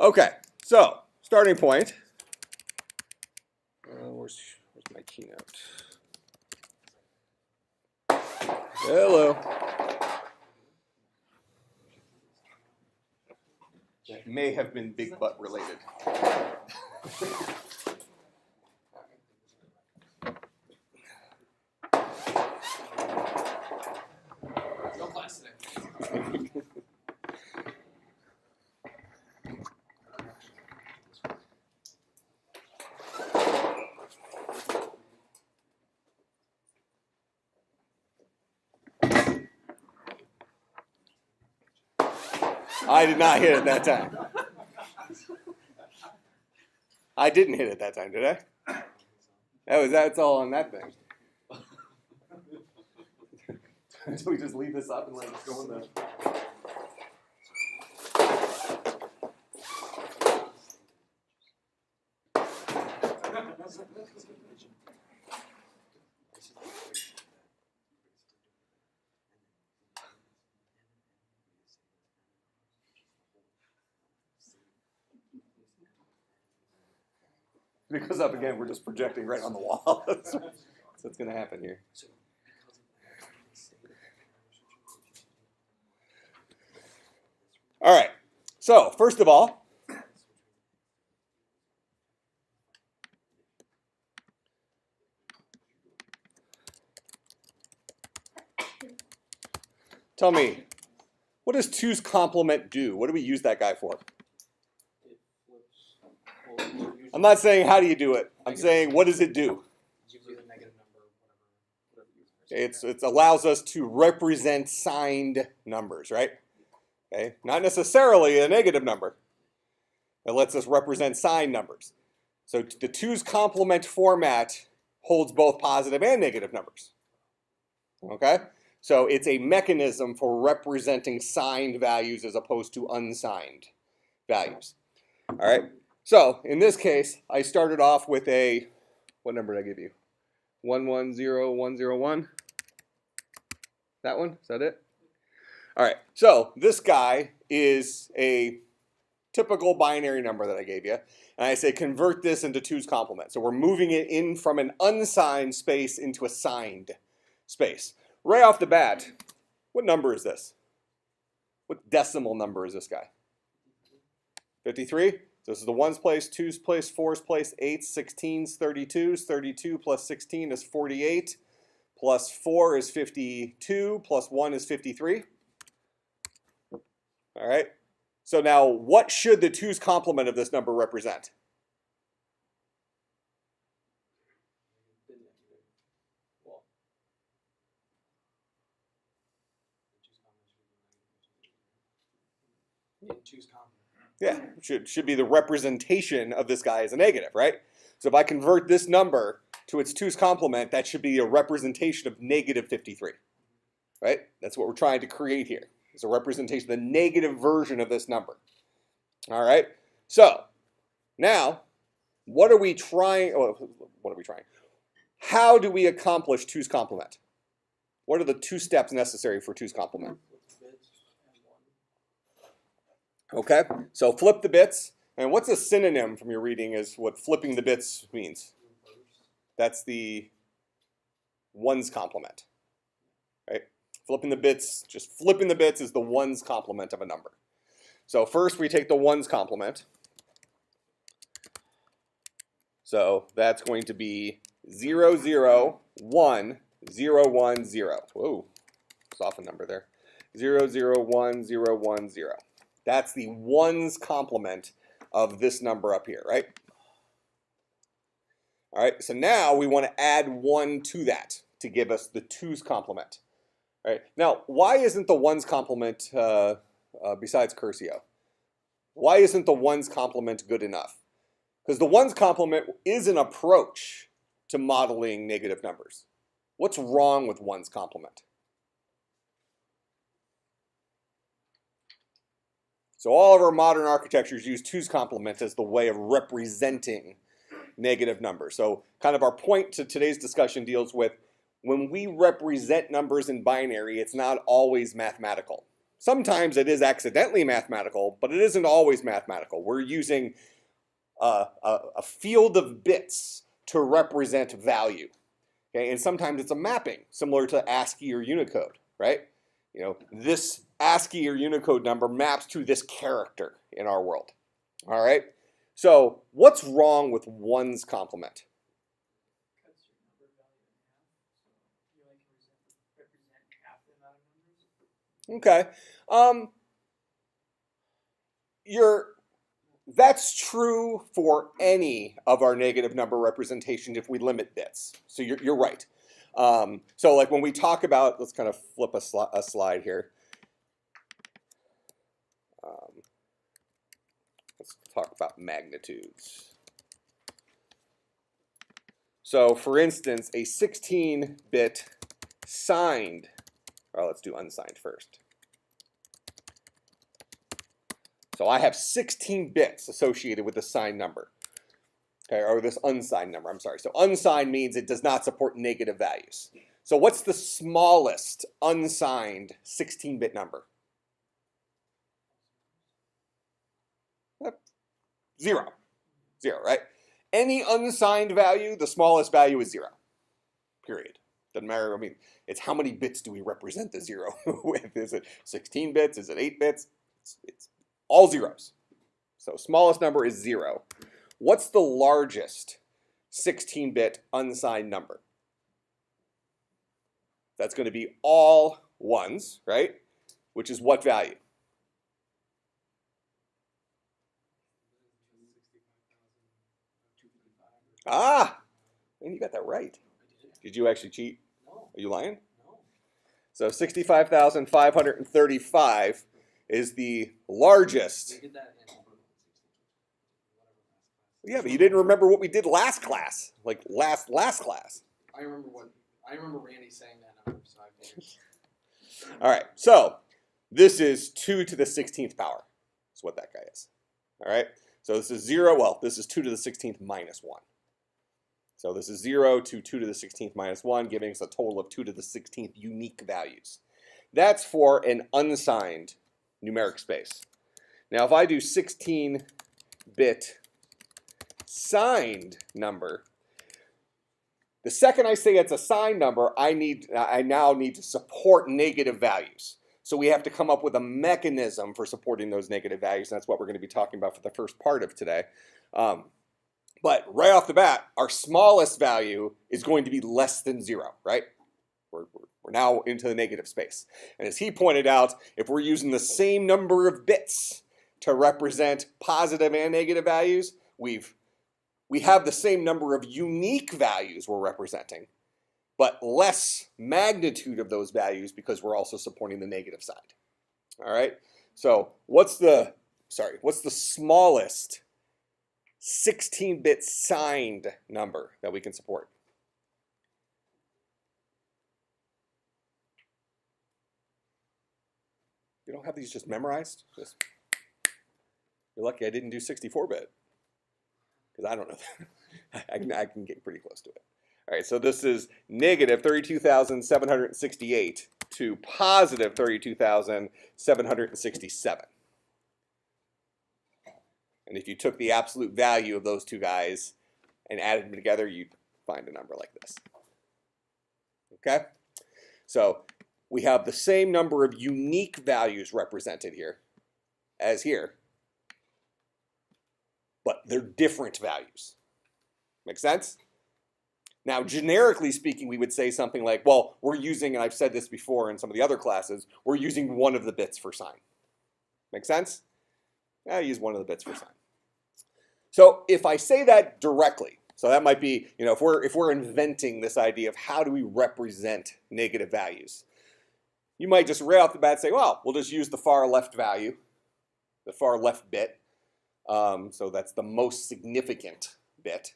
Okay, so starting point. Where's my keynote? Hello. That may have been big butt related. No class today. I did not hit it that time. I didn't hit it that time, did I? That's all on that thing. Do we just leave this up and let it go in the... If it goes up again, we're just projecting right on the wall. That's what's going to happen here. All right. So, first of all, tell me, what does 2's complement do? What do we use that guy for? I'm not saying how do you do it. I'm saying what does it do? It allows us to represent signed numbers, right? Okay, not necessarily a negative number. It lets us represent signed numbers. So the 2's complement format holds both positive and negative numbers. Okay? So it's a mechanism for representing signed values as opposed to unsigned values. All right? So in this case, I started off with a, what number did I give you? 110101? That one? Is that it? All right, so this guy is a typical binary number that I gave you. And I say convert this into 2's complement. So we're moving it in from an unsigned space into a signed space. Right off the bat, what number is this? What decimal number is this guy? 53? So this is the 1's place, 2's place, 4's place, 8's, 16's, 32's. 32 plus 16 is 48. Plus 4 is 52. Plus 1 is 53. All right. So now what should the 2's complement of this number represent? Yeah, should be the representation of this guy as a negative, right? So if I convert this number to its 2's complement, that should be a representation of negative 53, right? That's what we're trying to create here. It's a representation, the negative version of this number. All right, so now what are we trying? How do we accomplish 2's complement? What are the 2 steps necessary for 2's complement? Okay, so flip the bits. And what's a synonym from your reading is what flipping the bits means? That's the 1's complement, right? Flipping the bits, just flipping the bits is the 1's complement of a number. So first we take the 1's complement. So that's going to be 0, 0, 1, 0, 1, 0. Whoa, soften number there. 0, 0, 1, 0, 1, 0. That's the 1's complement of this number up here, right? All right, so now we want to add 1 to that to give us the 2's complement. All right, now why isn't the 1's complement, besides Curcio, why isn't the 1's complement good enough? Because the 1's complement is an approach to modeling negative numbers. What's wrong with 1's complement? So all of our modern architectures use 2's complement as the way of representing negative numbers. So kind of our point to today's discussion deals with when we represent numbers in binary, it's not always mathematical. sometimes it is accidentally mathematical, but it isn't always mathematical. We're using a field of bits to represent value. Okay, and sometimes it's a mapping, similar to ASCII or Unicode, right? You know, this ASCII or Unicode number maps to this character in our world. All right. So what's wrong with 1's complement? Cuts your number value in half, so you only can represent half the amount of numbers. Okay. That's true for any of our negative number representations if we limit bits. So you're right. So like when we talk about, let's kind of flip a slide here. Let's talk about magnitudes. So for instance, a 16-bit signed, or let's do unsigned first. So I have 16 bits associated with the signed number, okay, or this unsigned number, I'm sorry. So unsigned means it does not support negative values. So what's the smallest unsigned 16-bit number? 0. 0, right? Any unsigned value, the smallest value is 0, period. Doesn't matter, I mean, it's how many bits do we represent the 0 with? Is it 16 bits? Is it 8 bits? It's all zeros. So smallest number is 0. What's the largest 16-bit unsigned number? That's going to be all 1s, right? Which is what value? Ah, and you got that right. Did you actually cheat? No. Are you lying? No. So 65,535 is the largest. We did that in Yeah, but you didn't remember what we did last class, like last class. I remember Randy saying that number, so I figured. All right, so this is 2 to the 16th power. That's what that guy is. All right, so this is 0. Well, this is 2 to the 16th minus 1. So this is 0 to 2 to the 16th minus 1, giving us a total of 2 to the 16th unique values. That's for an unsigned numeric space. Now, if I do 16-bit signed number, the second I say it's a signed number, I now need to support negative values. So we have to come up with a mechanism for supporting those negative values, and that's what we're going to be talking about for the first part of today. But right off the bat, our smallest value is going to be less than 0, right? We're now into the negative space. And as he pointed out, if we're using the same number of bits to represent positive and negative values, we have the same number of unique values we're representing, but less magnitude of those values because we're also supporting the negative side. All right? So what's the smallest 16-bit signed number that we can support? You don't have these just memorized? You're lucky I didn't do 64-bit, because I don't know that. I can get pretty close to it. All right, so this is negative 32,768 to positive 32,767. And if you took the absolute value of those two guys and added them together, you'd find a number like this. Okay? So we have the same number of unique values represented here as here, but they're different values. Make sense? Now, generically speaking, we would say something like, well, we're using, and I've said this before in some of the other classes, we're using one of the bits for sign. Make sense? I use one of the bits for sign. So if I say that directly, so that might be, if we're inventing this idea of how do we represent negative values, you might just right off the bat say, well, we'll just use the far left value, the far left bit. So that's the most significant bit.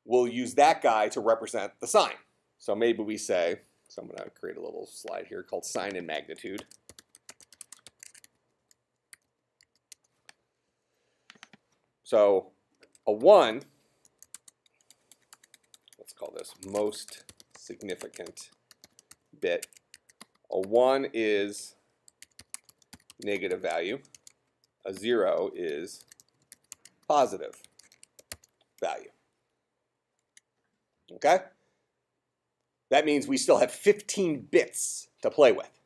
We'll use that guy to represent the sign. So maybe we say, so I'm going to create a little slide here called sign and magnitude. So a 1, let's call this most significant bit. A 1 is negative value. A 0 is positive value. Okay? That means we still have 15 bits to play with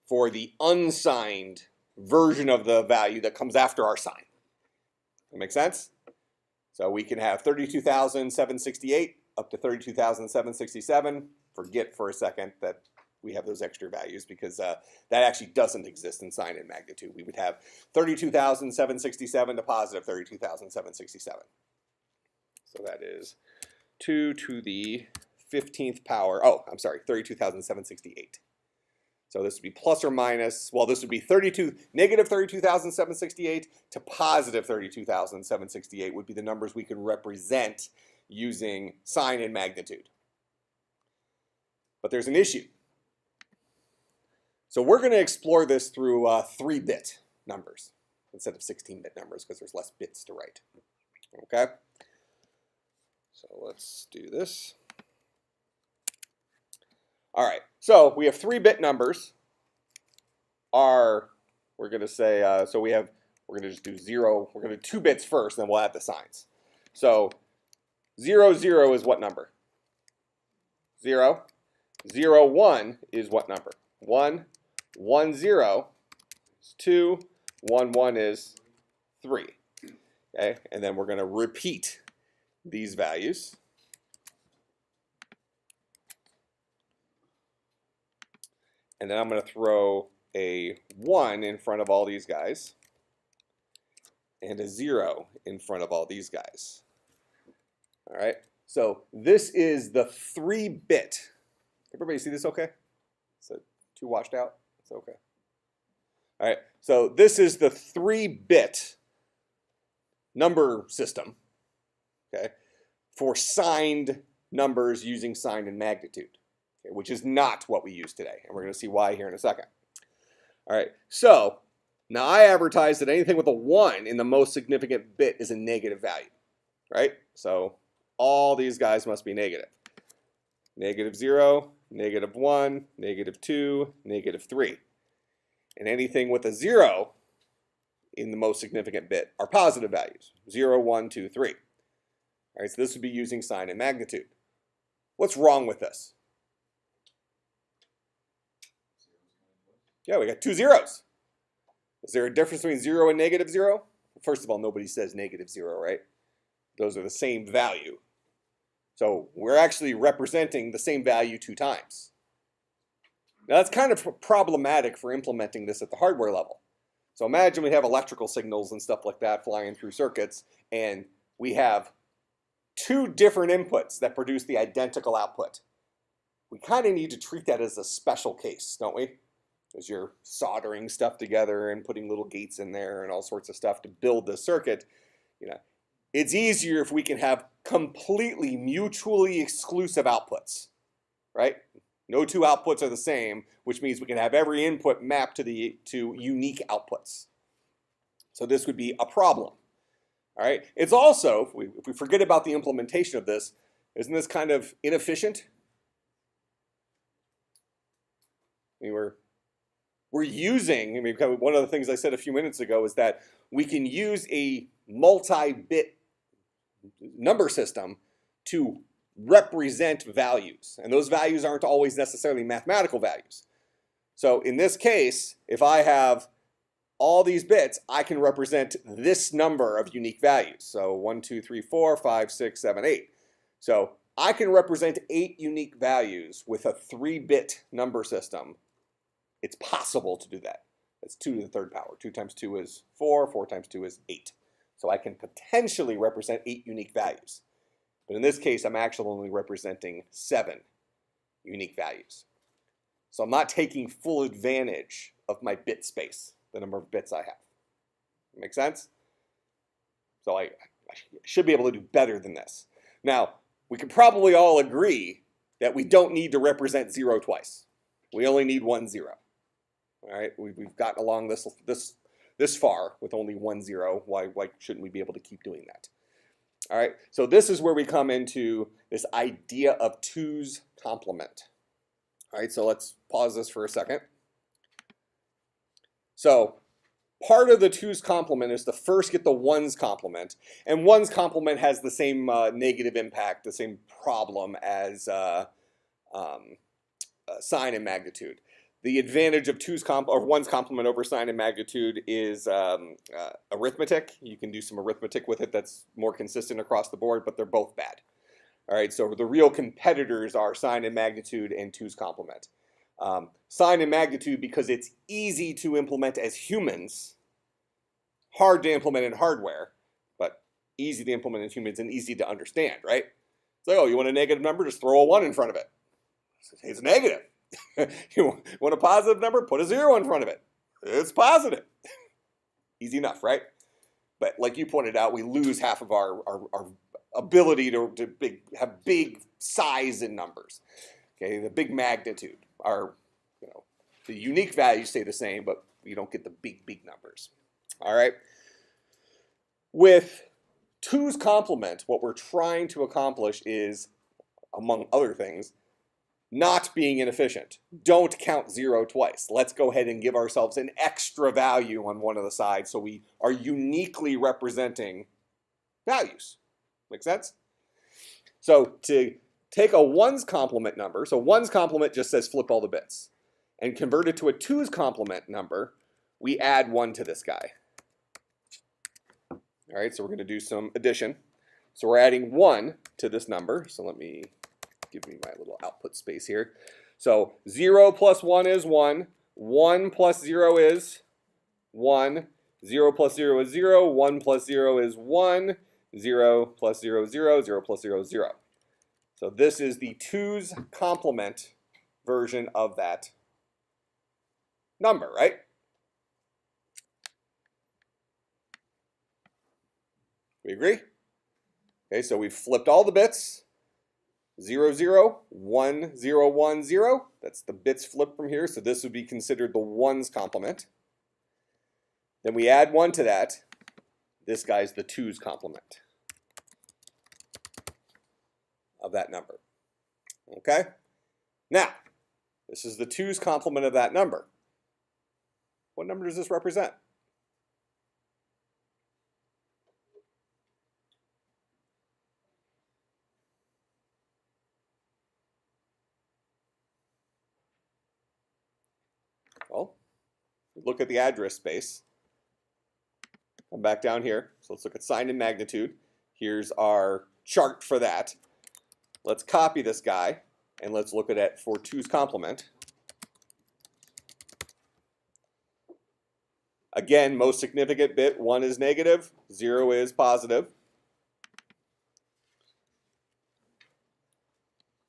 for the unsigned version of the value that comes after our sign. That make sense? So we can have 32,768 up to 32,767. Forget for a second that we have those extra values because that actually doesn't exist in sign and magnitude. We would have 32,767 to positive 32,767. So that is 2 to the 15th power. Oh, I'm sorry, 32,768. So this would be plus or minus, well, this would be negative 32,768 to positive 32,768 would be the numbers we can represent using sign and magnitude. But there's an issue. So we're going to explore this through 3-bit numbers instead of 16-bit numbers because there's less bits to write. Okay? So let's do this. All right, so we have 3-bit numbers. We're going to say, we're going to just do 0. We're going to do 2 bits first, then we'll add the signs. So 0, 0 is what number? 0. 0, 1 is what number? 1. 1, 0 is 2. 1, 1 is 3. Okay, and then we're going to repeat these values. And then I'm going to throw a 1 in front of all these guys and a 0 in front of all these guys. All right, so this is the 3-bit. Everybody see this okay? Is it too washed out? It's okay. All right, so this is the 3-bit number system, okay, for signed numbers using sign and magnitude. Which is not what we use today. And we're going to see why here in a second. All right, so now I advertise that anything with a 1 in the most significant bit is a negative value, right? So all these guys must be negative. Negative 0, negative 1, negative 2, negative 3. And anything with a 0 in the most significant bit are positive values. 0, 1, 2, 3. All right, so this would be using sign and magnitude. What's wrong with this? Yeah, we got 2 zeros. Is there a difference between 0 and negative 0? First of all, nobody says negative 0, right? Those are the same value. So we're actually representing the same value 2 times. Now that's kind of problematic for implementing this at the hardware level. So imagine we have electrical signals and stuff like that flying through circuits, and we have 2 different inputs that produce the identical output. We kind of need to treat that as a special case, don't we? As you're soldering stuff together and putting little gates in there and all sorts of stuff to build the circuit, it's easier if we can have completely mutually exclusive outputs, right? No 2 outputs are the same, which means we can have every input mapped to unique outputs. So this would be a problem. All right. It's also, if we forget about the implementation of this, isn't this kind of inefficient? I mean, we're using, one of the things I said a few minutes ago is that we can use a multi-bit number system to represent values. And those values aren't always necessarily mathematical values. So in this case, if I have all these bits, I can represent this number of unique values. So 1, 2, 3, 4, 5, 6, 7, 8. So I can represent 8 unique values with a 3-bit number system. It's possible to do that. That's 2 to the 3rd power. 2 times 2 is 4. 4 times 2 is 8. So I can potentially represent 8 unique values. But in this case, I'm actually only representing 7 unique values. So I'm not taking full advantage of my bit space, the number of bits I have. Make sense? So I should be able to do better than this. Now, we can probably all agree that we don't need to represent 0 twice. We only need 1 0. All right, we've gotten along this far with only 1 0. Why shouldn't we be able to keep doing that? All right, so this is where we come into this idea of 2's complement. All right, so let's pause this for a second. So part of the 2's complement is to first get the 1's complement, and 1's complement has the same negative impact, the same problem as sign and magnitude. The advantage of 1's complement over sign and magnitude is arithmetic. You can do some arithmetic with it that's more consistent across the board, but they're both bad. All right, so the real competitors are sign and magnitude and 2's complement. Sign and magnitude, because it's easy to implement as humans, hard to implement in hardware, but easy to implement in humans and easy to understand, right? It's like, oh, you want a negative number? Just throw a 1 in front of it. It's negative. You want a positive number? Put a 0 in front of it. It's positive. Easy enough, right? But like you pointed out, we lose half of our ability to have big size in numbers. Okay, the big magnitude. The unique values stay the same, but you don't get the big numbers. All right. With 2's complement, what we're trying to accomplish is, among other things, not being inefficient. Don't count 0 twice. Let's go ahead and give ourselves an extra value on one of the sides so we are uniquely representing values. Make sense? So to take a 1's complement number, so 1's complement just says flip all the bits, and convert it to a 2's complement number, we add 1 to this guy. All right, so we're going to do some addition. So we're adding 1 to this number. So let me give me my little output space here. So 0 plus 1 is 1. 1 plus 0 is 1. 0 plus 0 is 0. 1 plus 0 is 1. 0 plus 0 is 0. 0 plus 0 is 0. So this is the 2's complement version of that number, right? We agree? Okay, so we've flipped all the bits. 0, 0, 1, 0, 1, 0. That's the bits flipped from here, so this would be considered the 1's complement. Then we add 1 to that. This guy's the 2's complement of that number. Okay? Now, this is the 2's complement of that number. What number does this represent? Well, look at the address space. Come back down here. So let's look at sign and magnitude. Here's our chart for that. Let's copy this guy, and let's look at it for 2's complement. Again, most significant bit, 1 is negative, 0 is positive.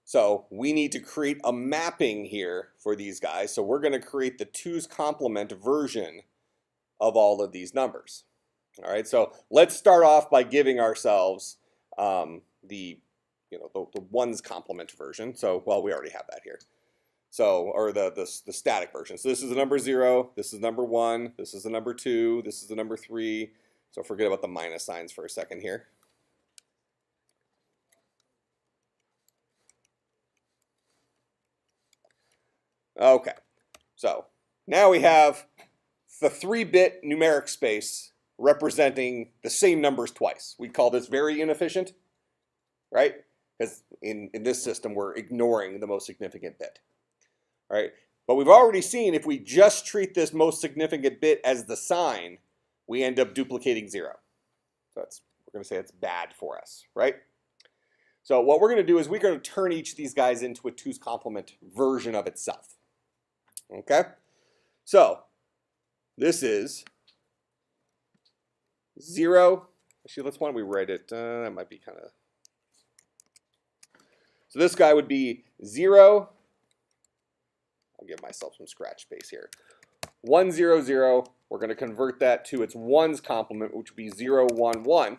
So we need to create a mapping here for these guys. So we're going to create the 2's complement version of all of these numbers. All right, so let's start off by giving ourselves the 1's complement version. So, well, we already have that here. So, or the static version. So this is the number 0, this is number 1, this is the number 2, this is the number 3. So forget about the minus signs for a second here. Okay, so now we have the 3-bit numeric space representing the same numbers twice. We call this very inefficient, right? Because in this system, we're ignoring the most significant bit. All right, but we've already seen if we just treat this most significant bit as the sign, we end up duplicating 0. So we're going to say it's bad for us, right? So what we're going to do is we're going to turn each of these guys into a 2's complement version of itself. Okay, so this is 0. Actually, why don't we write it? That might be kind of. So this guy would be 0. I'll give myself some scratch space here. 1, 0, 0. We're going to convert that to its 1's complement, which would be 0, 1, 1.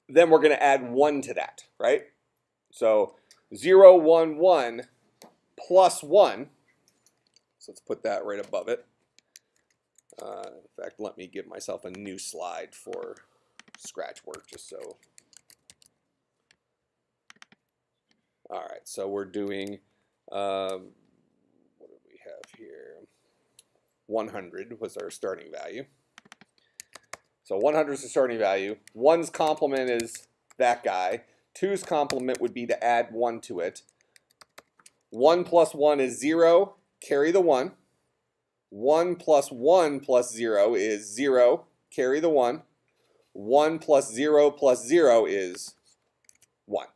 Then we're going to add 1 to that, right? So 0, 1, 1 plus 1. So let's put that right above it. In fact, let me give myself a new slide for scratch work, just so. All right, so we're doing, what do we have here? 100 was our starting value. So 100 is the starting value. 1's complement is that guy. 2's complement would be to add 1 to it. 1 plus 1 is 0, carry the 1. 1 plus 1 plus 0 is 0, carry the 1. 1 plus 0 plus 0 is 1.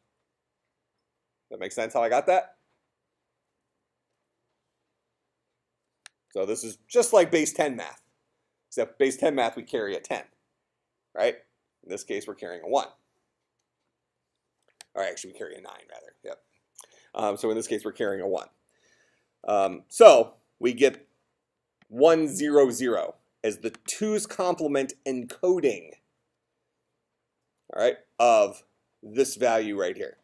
That makes sense how I got that? So this is just like base 10 math, except base 10 math we carry a 10, right? In this case, we're carrying a 1. Or actually, we carry a 9, rather. Yep. So in this case, we're carrying a 1. So we get 1, 0, 0 as the 2's complement encoding, all right, of this value right here.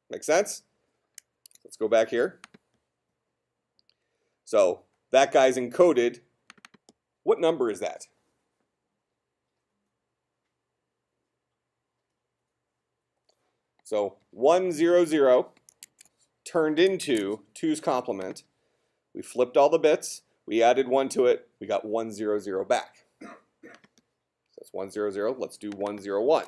Make sense? Let's go back here. So that guy's encoded. What number is that? So 1, 0, 0 turned into 2's complement. We flipped all the bits. We added 1 to it. We got 1, 0, 0 back. So that's 1, 0, 0. Let's do 1, 0, 1.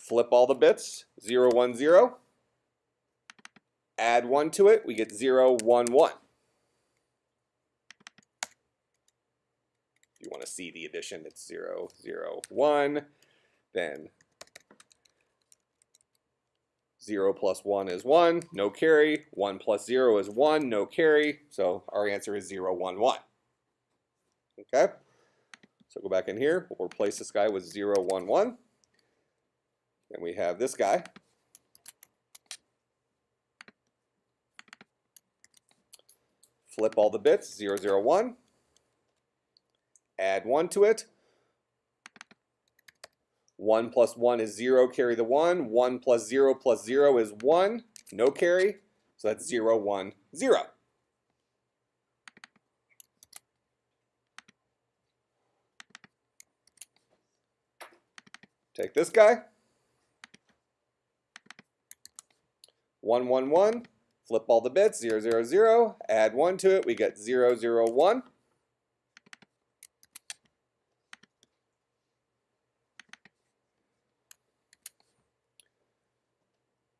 Flip all the bits. 0, 1, 0. Add 1 to it. We get 0, 1, 1. If you want to see the addition, it's 0, 0, 1. Then 0 plus 1 is 1, no carry. 1 plus 0 is 1, no carry. So our answer is 0, 1, 1. Okay? So go back in here. We'll replace this guy with 0, 1, 1. And we have this guy. Flip all the bits, 0, 0, 1. Add 1 to it. 1 plus 1 is 0, carry the 1. 1 plus 0 is 1, no carry. So that's 0, 1, 0. Take this guy. 1, 1, 1. Flip all the bits, 0, 0, 0. Add 1 to it, we get 0, 0, 1.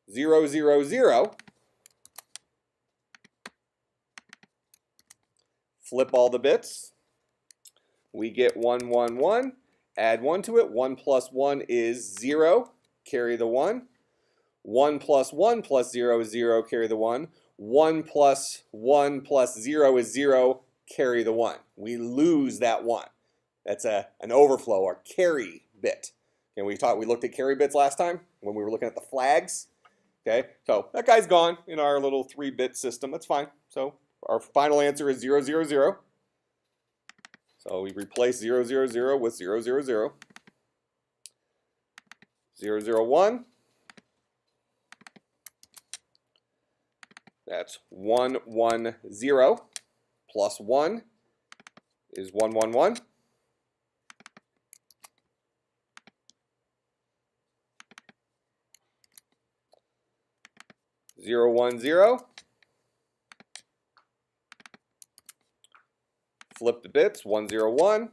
Zero, zero, zero. Flip all the bits. We get 1, 1, 1. Add 1 to it. 1 plus 1 is 0. Carry the 1. 1 plus 1 plus 0 is 0. Carry the 1. 1 plus 1 plus 0 is 0. Carry the 1. We lose that 1. That's an overflow or carry bit. And we looked at carry bits last time when we were looking at the flags. Okay, so that guy's gone in our little 3-bit system. That's fine. So our final answer is 0, 0, 0. So we replace 0, 0, 0 with 0, 0, 0. 0, 0, 1. That's 1, 1, 0. Plus 1 is 1, 1, 1. 0, 1, 0. Flip the bits, 1, 0, 1.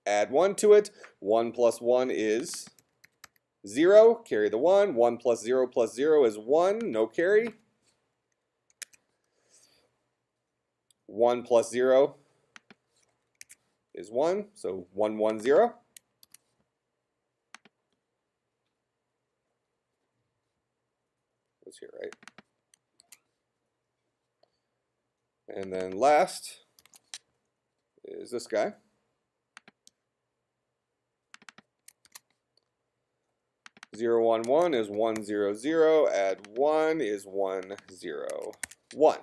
Add 1 to it. 1 plus 1 is 0. Carry the 1. 1 plus 0 is 1. No carry. 1 plus 0 is 1. So 1, 1, 0. Was here, right? And then last is this guy. 0, 1, 1 is 1, 0, 0. Add 1 is 1, 0, 1.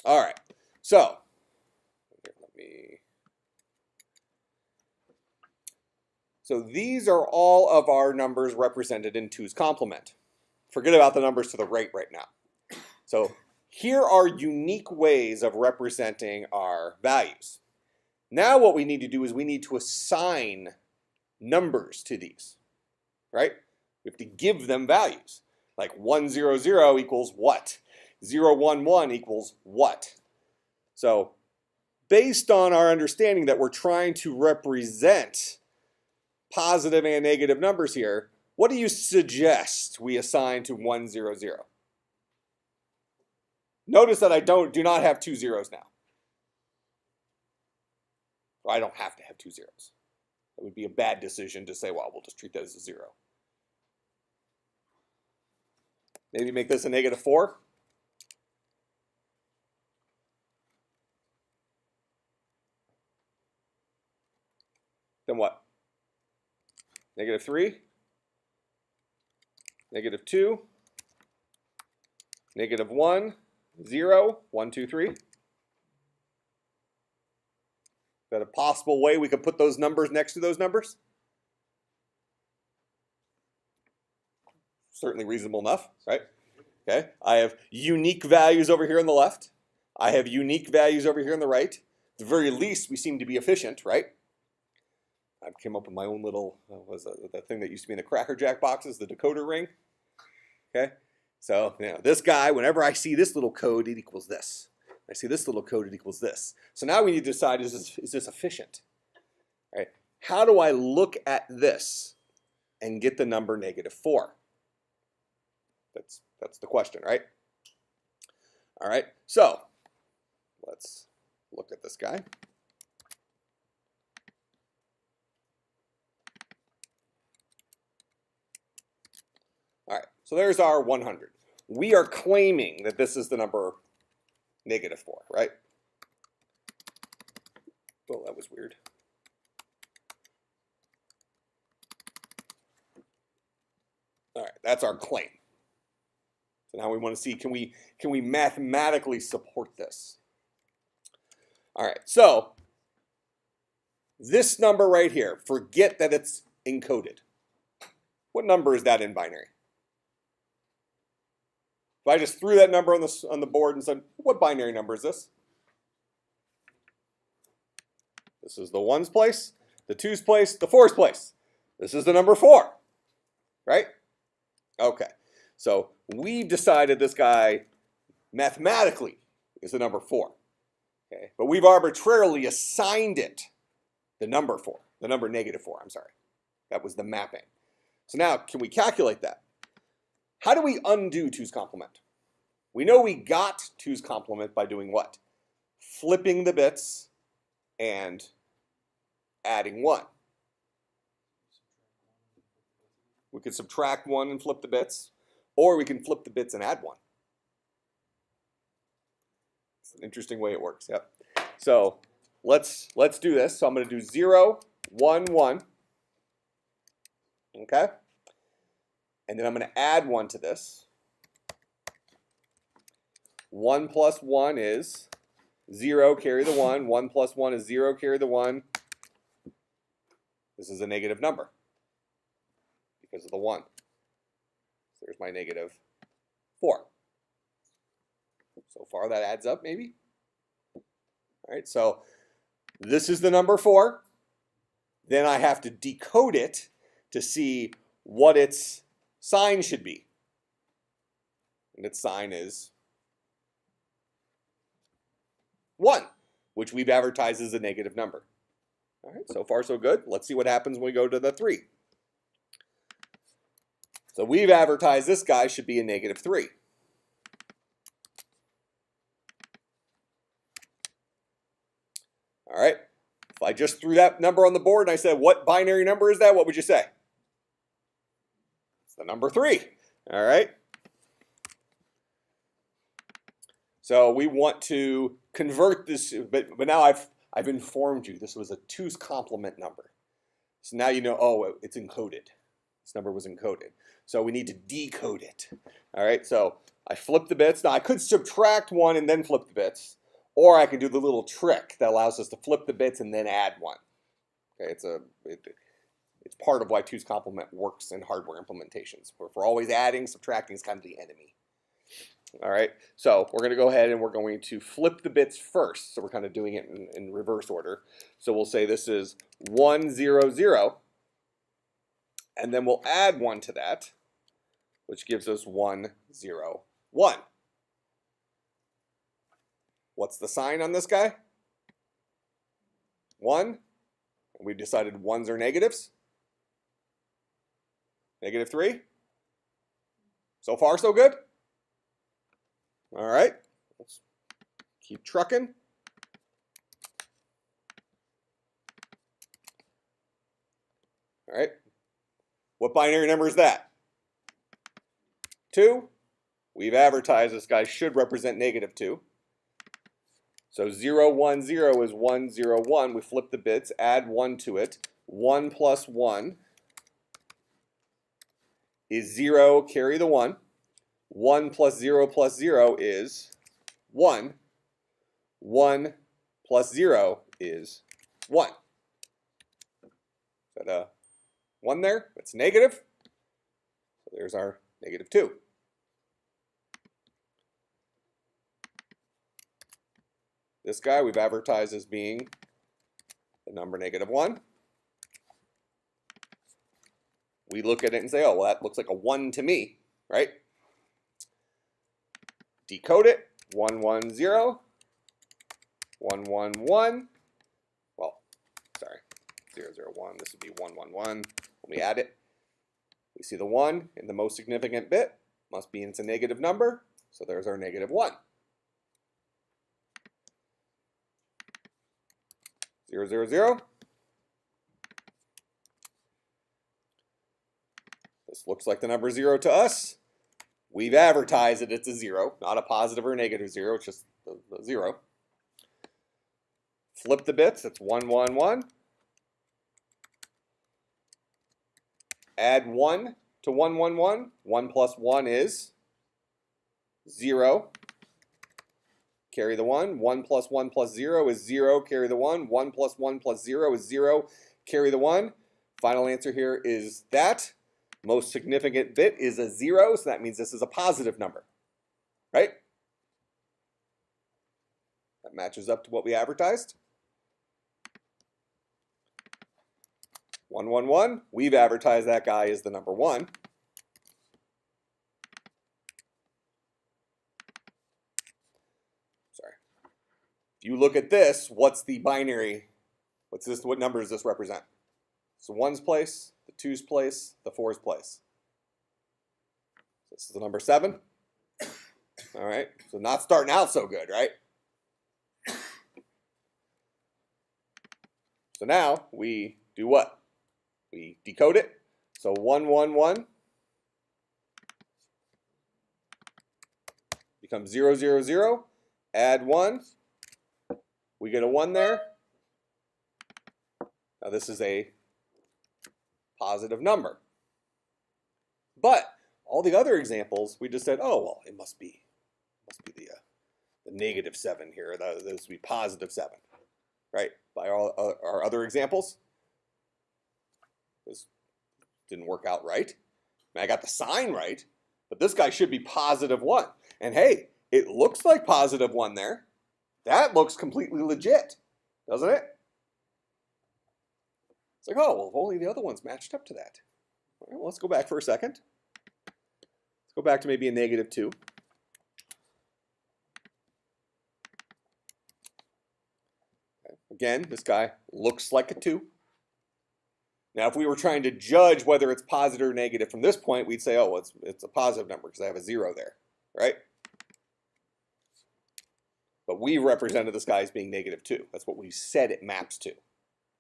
All right, so these are all of our numbers represented in 2's complement. Forget about the numbers to the right now. So here are unique ways of representing our values. Now what we need to do is we need to assign numbers to these, right? We have to give them values. Like 100 equals what? 011 equals what? So based on our understanding that we're trying to represent positive and negative numbers here, what do you suggest we assign to 100? Notice that I do not have 2 zeros now. I don't have to have 2 zeros. It would be a bad decision to say, well, we'll just treat that as a 0. Maybe make this a -4. Then what? -3, -2, -1, 0, 1, 2, 3. Is that a possible way we could put those numbers next to those numbers? Certainly reasonable enough, right? Okay, I have unique values over here on the left. I have unique values over here on the right. At the very least, we seem to be efficient, right? I came up with my own little, that thing that used to be in the Cracker Jack boxes, the decoder ring. Okay, so this guy, whenever I see this little code, it equals this. I see this little code, it equals this. So now we need to decide, is this efficient? All right. How do I look at this and get the number -4? That's the question, right? All right, so let's look at this guy. All right, so there's our 100. We are claiming that this is the number -4, right? Oh, that was weird. All right, that's our claim. So now we want to see, can we mathematically support this? All right, so this number right here, forget that it's encoded. What number is that in binary? If I just threw that number on the board and said, what binary number is this? This is the 1's place, the 2's place, the 4's place. This is the number 4, right? Okay, so we've decided this guy mathematically is the number 4. Okay, but we've arbitrarily assigned it the number 4, the number -4, I'm sorry. That was the mapping. So now, can we calculate that? How do we undo 2's complement? We know we got 2's complement by doing what? Flipping the bits and adding 1. We could subtract 1 and flip the bits, or we can flip the bits and add 1. It's an interesting way it works, yep. So let's do this. So I'm going to do 0, 1, 1. Okay? And then I'm going to add 1 to this. 1 plus 1 is 0, carry the 1. 1 plus 1 is 0, carry the 1. This is a negative number because of the 1. So there's my -4. So far that adds up maybe. All right, so this is the number 4. Then I have to decode it to see what its sign should be. And its sign is 1, which we've advertised as a negative number. All right, so far so good. Let's see what happens when we go to the 3. So we've advertised this guy should be a -3. All right, if I just threw that number on the board and I said, what binary number is that? What would you say? It's the number 3. All right. So we want to convert this, but now I've informed you this was a 2's complement number. So now you know, oh, it's encoded. This number was encoded. So we need to decode it. All right, so I flip the bits. Now I could subtract 1 and then flip the bits, or I can do the little trick that allows us to flip the bits and then add 1. Okay, it's part of why 2's complement works in hardware implementations. Where if we're always adding, subtracting is kind of the enemy. All right, so we're going to go ahead and we're going to flip the bits first. So we're kind of doing it in reverse order. So we'll say this is 1, 0, 0. And then we'll add 1 to that, which gives us 1, 0, 1. What's the sign on this guy? 1. We decided 1s are negatives. -3. So far, so good. All right, let's keep trucking. All right, what binary number is that? 2. We've advertised this guy should represent -2. So 0, 1, 0 is 1, 0, 1. We flip the bits, add 1 to it. 1 plus 1 is 0, carry the 1. 1 plus 0 is 1. 1 plus 0 is 1. Is that a 1 there? That's negative. So there's our -2. This guy we've advertised as being the number -1. We look at it and say, oh, well, that looks like a 1 to me, right? Decode it. 1, 1, 0. 1, 1, 1. Well, sorry. 0, 0, 1. This would be 1, 1, 1. When we add it, we see the 1 in the most significant bit. Must be it's a negative number. So there's our -1. 0, 0, 0. This looks like the number 0 to us. We've advertised that it's a 0, not a positive or a -0, it's just the 0. Flip the bits, it's 1, 1, 1. Add 1 to 1, 1, 1. 1 plus 1 is 0. Carry the 1. 1 plus 1 plus 0 is 0. Carry the 1. 1 plus 1 plus 0 is 0. Carry the 1. Final answer here is that. Most significant bit is a 0, so that means this is a positive number, right? That matches up to what we advertised. 1, 1, 1. We've advertised that guy as the number 1. Sorry. If you look at this, what's the binary? What's this? What number does this represent? So 1's place, the 2's place, the 4's place. This is the number 7. All right, so not starting out so good, right? So now we do what? We decode it. So 1, 1, 1 becomes 0, 0, 0. Add 1. We get a 1 there. Now this is a positive number. But all the other examples, we just said, oh, well, it must be the -7 here. This would be +7, right? By all our other examples, this didn't work out right. I mean, I got the sign right, but this guy should be +1. And hey, it looks like +1 there. That looks completely legit, doesn't it? It's like, oh, well, if only the other ones matched up to that. All right, well, let's go back for a second. Let's go back to maybe a -2. Okay. Again, this guy looks like a 2. Now, if we were trying to judge whether it's positive or negative from this point, we'd say, oh, well, it's a positive number because I have a 0 there, right? But we represented this guy as being -2. That's what we said it maps to,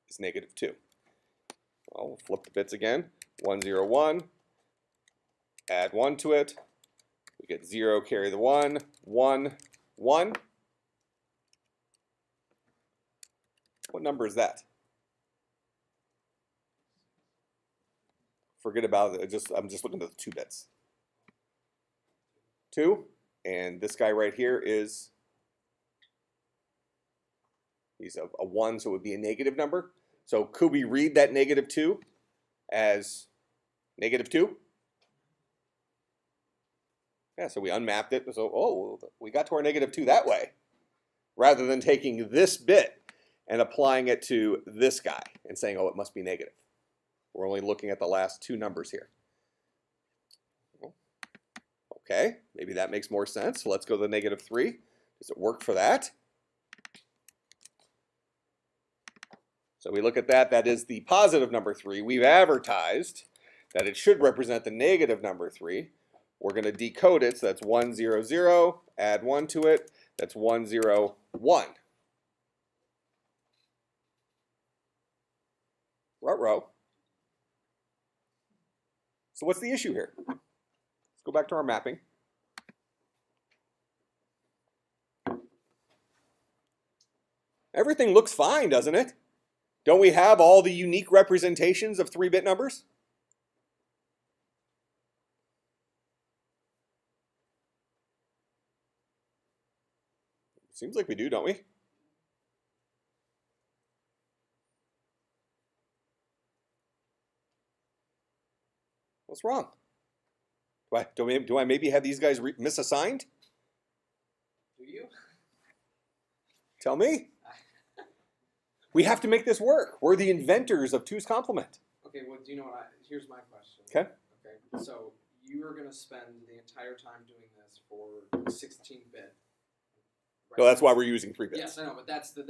is -2. Well, we'll flip the bits again. 1, 0, 1. Add 1 to it. We get 0, carry the 1. 1, 1. What number is that? Forget about it. I'm just looking at the 2 bits. 2. And this guy right here is, he's a 1, so it would be a negative number. So could we read that -2 as -2? Yeah, so we unmapped it. So, oh, we got to our -2 that way, rather than taking this bit and applying it to this guy and saying, oh, it must be negative. We're only looking at the last 2 numbers here. Okay, maybe that makes more sense. So let's go to the -3. Does it work for that? So we look at that. That is the positive number 3. We've advertised that it should represent the negative number 3. We're going to decode it. So that's 1, 0, 0. Add 1 to it. That's 1, 0, 1. Ruh-roh. So what's the issue here? Let's go back to our mapping. Everything looks fine, doesn't it? Don't we have all the unique representations of 3-bit numbers? Seems like we do, don't we? What's wrong? Do I maybe have these guys misassigned? Do you? Tell me. We have to make this work. We're the inventors of 2's complement. Okay, well, do you know what? Here's my question. Okay. Okay, so you are going to spend the entire time doing this for 16-bit. Right? No, that's why we're using 3 bits. Yes, I know, but that's the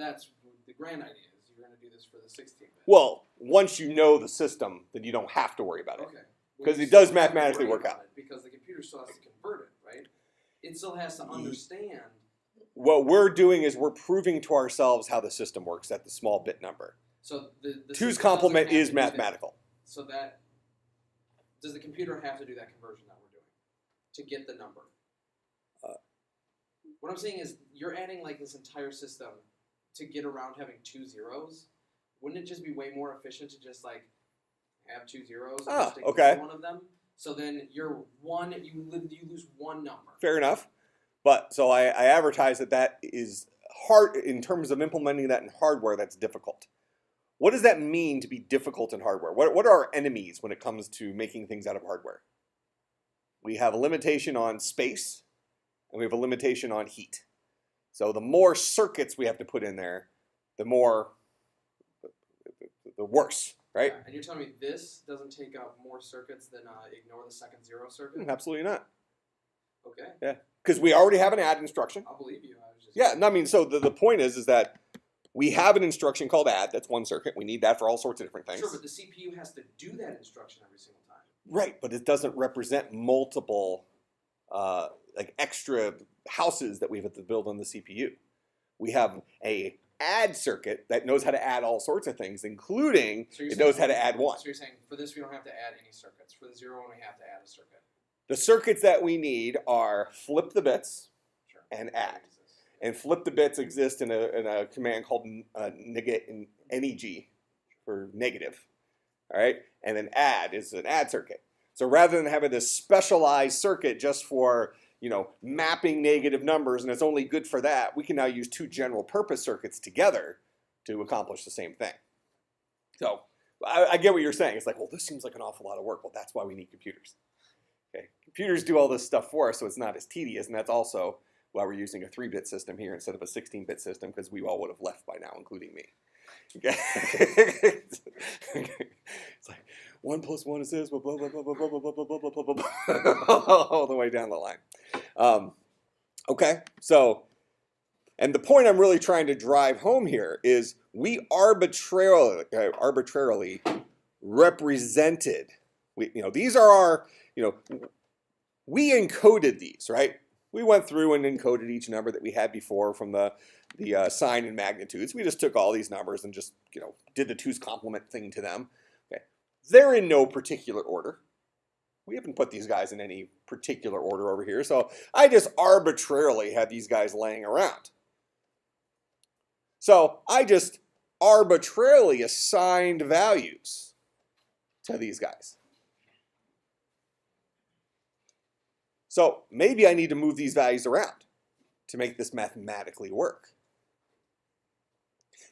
grand idea is you're going to do this for the 16-bit. Well, once you know the system, then you don't have to worry about it. Okay. Because Well, it does still have to mathematically worry work about out. it because the computer still has to convert it, right? It still has to understand. What we're doing is we're proving to ourselves how the system works at the small bit number. So the 2's system complement doesn't have is to do that. mathematical. So that does the computer have to do that conversion that we're doing to get the number? What I'm saying is you're adding like this entire system to get around having 2 zeros. Wouldn't it just be way more efficient to just like have 2 zeros and stick okay. with one of them? So then you lose one number. Fair enough. But so I advertise that is hard in terms of implementing that in hardware. That's difficult. What does that mean to be difficult in hardware? What are our enemies when it comes to making things out of hardware? We have a limitation on space, and we have a limitation on heat. So the more circuits we have to put in there, the worse, right? Yeah, and you're telling me this doesn't take up more circuits than ignore the second 0 circuit? Absolutely not. Okay. Yeah, because we already have an add instruction. I'll believe you. I was just Yeah, no, I mean, so the point is that we have an instruction called add. That's 1 circuit. We need that for all sorts of different things. Sure, but the CPU has to do that instruction every single time. Right, but it doesn't represent multiple like extra houses that we have to build on the CPU. We have a add circuit that knows how to add all sorts of things, including it knows how to add 1. So you're saying for this we don't have to add any circuits. For the 0 one we have to add a circuit. The circuits that we need are flip the bits Sure. and add. And flip the bits exist in a command called neg for negative. All right, and then add is an add circuit. So rather than having this specialized circuit just for mapping negative numbers and it's only good for that, we can now use 2 general purpose circuits together to accomplish the same thing. So I get what you're saying. It's like, well, this seems like an awful lot of work. Well, that's why we need computers. Okay, computers do all this stuff for us, so it's not as tedious, and that's also why we're using a 3-bit system here instead of a 16-bit system, because we all would have left by now, including me. Okay. It's like 1 + 1 is this, blah blah blah blah blah blah blah blah blah blah blah blah, all the way down the line. Okay, so, and the point I'm really trying to drive home here is we arbitrarily represented. These are our, we encoded these, right? We went through and encoded each number that we had before from the sign and magnitudes. We just took all these numbers and just, did the 2's complement thing to them. Okay. They're in no particular order. We haven't put these guys in any particular order over here, so I just arbitrarily had these guys laying around. So I just arbitrarily assigned values to these guys. So maybe I need to move these values around to make this mathematically work.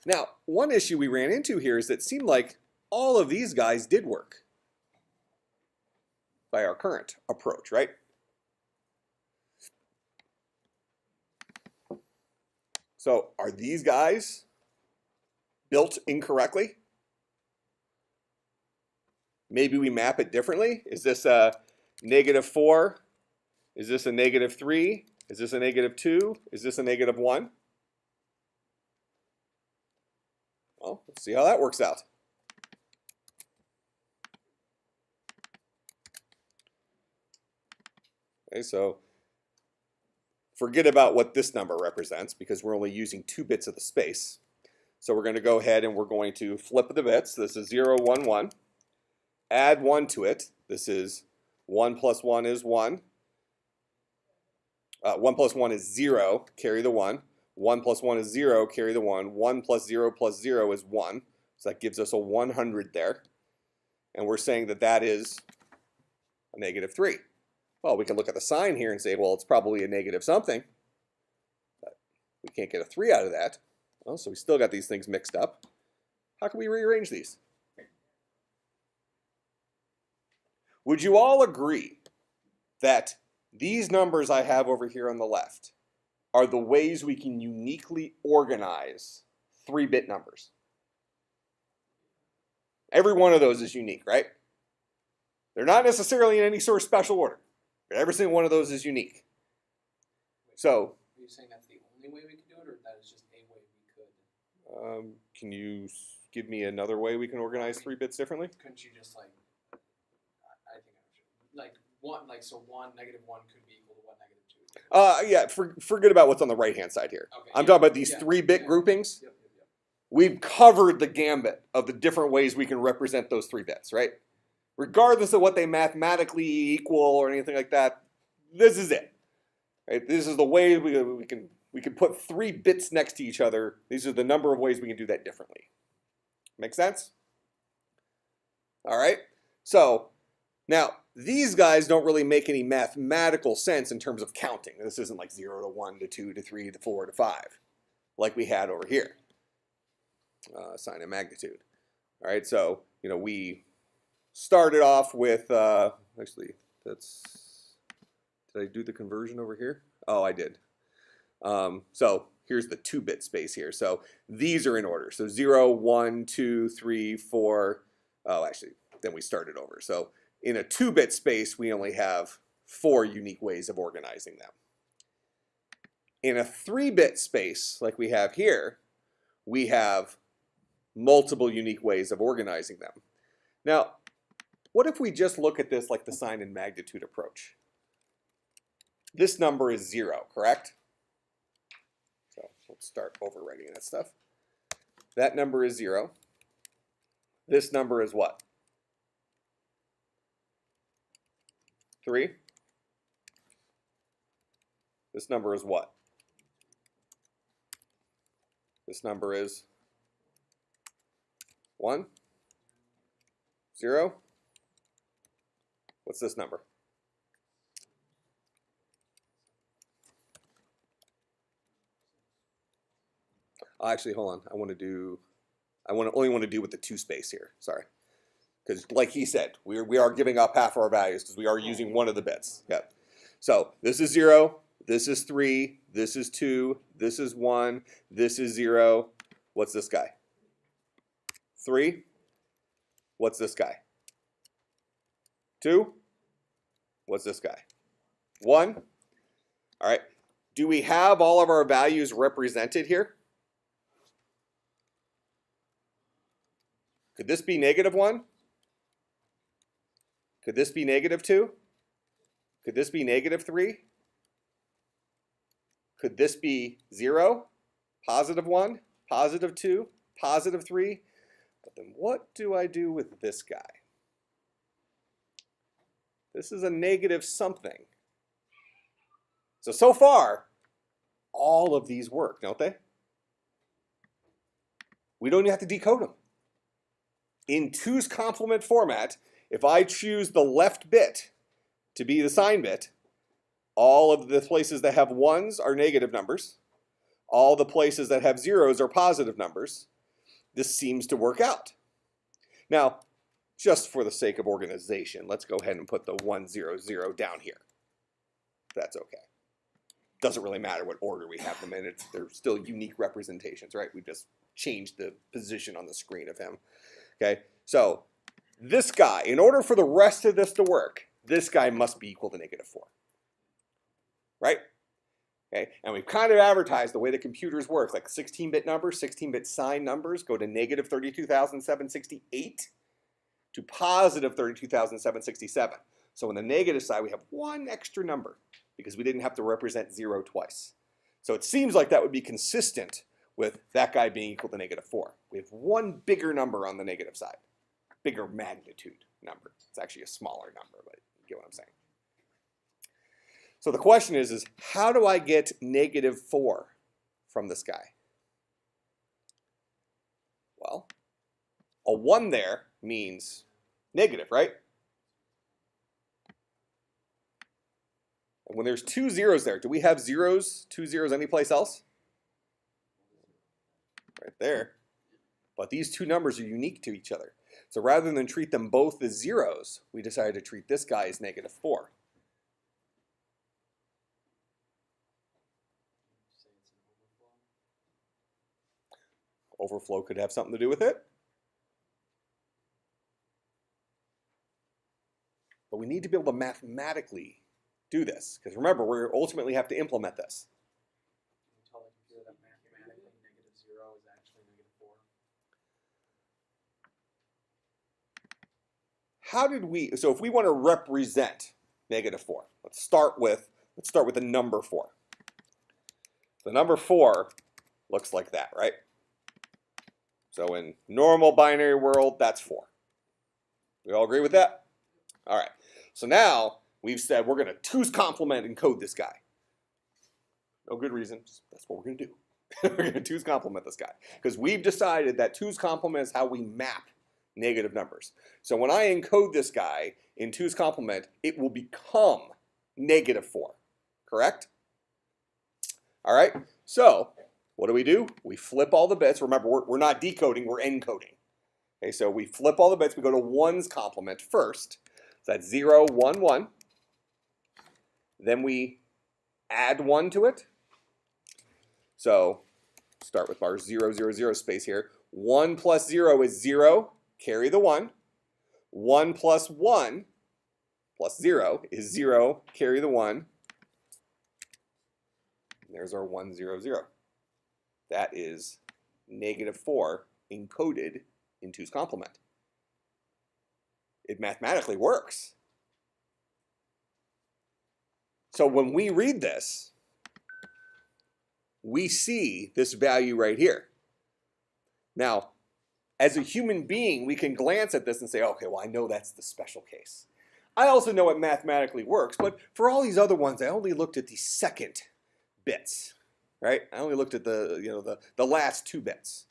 Now, one issue we ran into here is that it seemed like all of these guys did work by our current approach, right? So are these guys built incorrectly? Maybe we map it differently. Is this a -4? Is this a -3? Is this a -2? Is this a -1? Well, let's see how that works out. Okay, so forget about what this number represents because we're only using 2 bits of the space. So we're going to go ahead and we're going to flip the bits. This is 0, 1, 1. Add 1 to it. This is 1 plus 1 is 1. 1 plus 1 is 0, carry the 1. 1 plus 1 is 0, carry the 1. 1 plus 0 is 1. So that gives us a 100 there. And we're saying that that is a -3. Well, we can look at the sign here and say, well, it's probably a negative something. But we can't get a 3 out of that. Well, so we still got these things mixed up. How can we rearrange these? Would you all agree that these numbers I have over here on the left are the ways we can uniquely organize 3-bit numbers? Every one of those is unique, right? They're not necessarily in any sort of special order, but every single one of those is unique. So, Are you saying that's the only way we can do it, or that is just a way we could? can you give me another way we can organize 3 bits differently? Couldn't you just like? I think I should. Like one, like so 1 -1 could be equal to 1 -2. Yeah, forget about what's on the right-hand side here. Okay, I'm talking about these 3-bit groupings. Yep. We've covered the gambit of the different ways we can represent those 3 bits, right? Regardless of what they mathematically equal or anything like that, this is it. Right? This is the way we can put 3 bits next to each other. These are the number of ways we can do that differently. Make sense? All right. So now these guys don't really make any mathematical sense in terms of counting. This isn't like 0 to 1 to 2 to 3 to 4 to 5 like we had over here. Sign and magnitude. All right. So we started off with actually did I do the conversion over here? Oh, I did. So here's the 2-bit space here. So these are in order. So 0, 1, 2, 3, 4. Oh, actually, then we started over. So in a 2-bit space, we only have 4 unique ways of organizing them. In a 3-bit space, like we have here, we have multiple unique ways of organizing them. Now, what if we just look at this like the sign and magnitude approach? This number is 0, correct? So let's start overwriting that stuff. That number is 0. This number is what? 3. This number is what? This number is 1, 0. What's this number? Actually, hold on. I only want to do with the 2 space here. Sorry. Because like he said, we are giving up half of our values because we are using one of the bits. Yeah. So this is 0, this is 3, this is 2, this is 1, this is 0. What's this guy? 3. What's this guy? 2. What's this guy? 1. All right. Do we have all of our values represented here? Could this be -1? Could this be -2? Could this be -3? Could this be 0, +1, +2, +3? But then what do I do with this guy? This is a negative something. So far, all of these work, don't they? We don't even have to decode them. In 2's complement format, if I choose the left bit to be the sign bit, all of the places that have 1s are negative numbers. All the places that have 0s are positive numbers. This seems to work out. Now, just for the sake of organization, let's go ahead and put the 1, 0, 0 down here. That's okay. doesn't really matter what order we have them in. They're still unique representations, right? We just changed the position on the screen of him. Okay, so this guy, in order for the rest of this to work, this guy must be equal to -4, right? Okay, and we've kind of advertised the way the computers work, like 16-bit numbers, 16-bit signed numbers go to -32,768 to +32,767. So on the negative side, we have one extra number because we didn't have to represent 0 twice. So it seems like that would be consistent with that guy being equal to -4. We have one bigger number on the negative side, bigger magnitude number. It's actually a smaller number, but you get what I'm saying. So the question is how do I get -4 from this guy? Well, a 1 there means negative, right? And when there's 2 zeros there, do we have zeros, 2 zeros anyplace else? Right there. But these two numbers are unique to each other. So rather than treat them both as zeros, we decided to treat this guy as -4. Overflow could have something to do with it. But we need to be able to mathematically do this. Because remember, we ultimately have to implement this. Can you tell the computer that mathematically -0 is actually -4? How did we, so if we want to represent -4, let's start with the number 4. The number 4 looks like that, right? So in normal binary world, that's 4. We all agree with that? All right. So now we've said we're going to 2's complement encode this guy. No good reason. That's what we're going to do. We're going to 2's complement this guy. Because we've decided that 2's complement is how we map negative numbers. So when I encode this guy in 2's complement, it will become -4. Correct? All right. So what do? We flip all the bits. Remember, we're not decoding, we're encoding. Okay, so we flip all the bits. We go to 1's complement first. So that's 0, 1, 1. Then we add 1 to it. So start with our 0, 0, 0 space here. 1 plus 0 is 0. Carry the 1. 1 plus 1 plus 0 is 0. Carry the 1. And there's our 1, 0, 0. That is -4 encoded in 2's complement. It mathematically works. So when we read this, we see this value right here. Now, as a human being, we can glance at this and say, okay, well, I know that's the special case. I also know it mathematically works, but for all these other ones, I only looked at the second bits. Right? I only looked at the last 2 bits.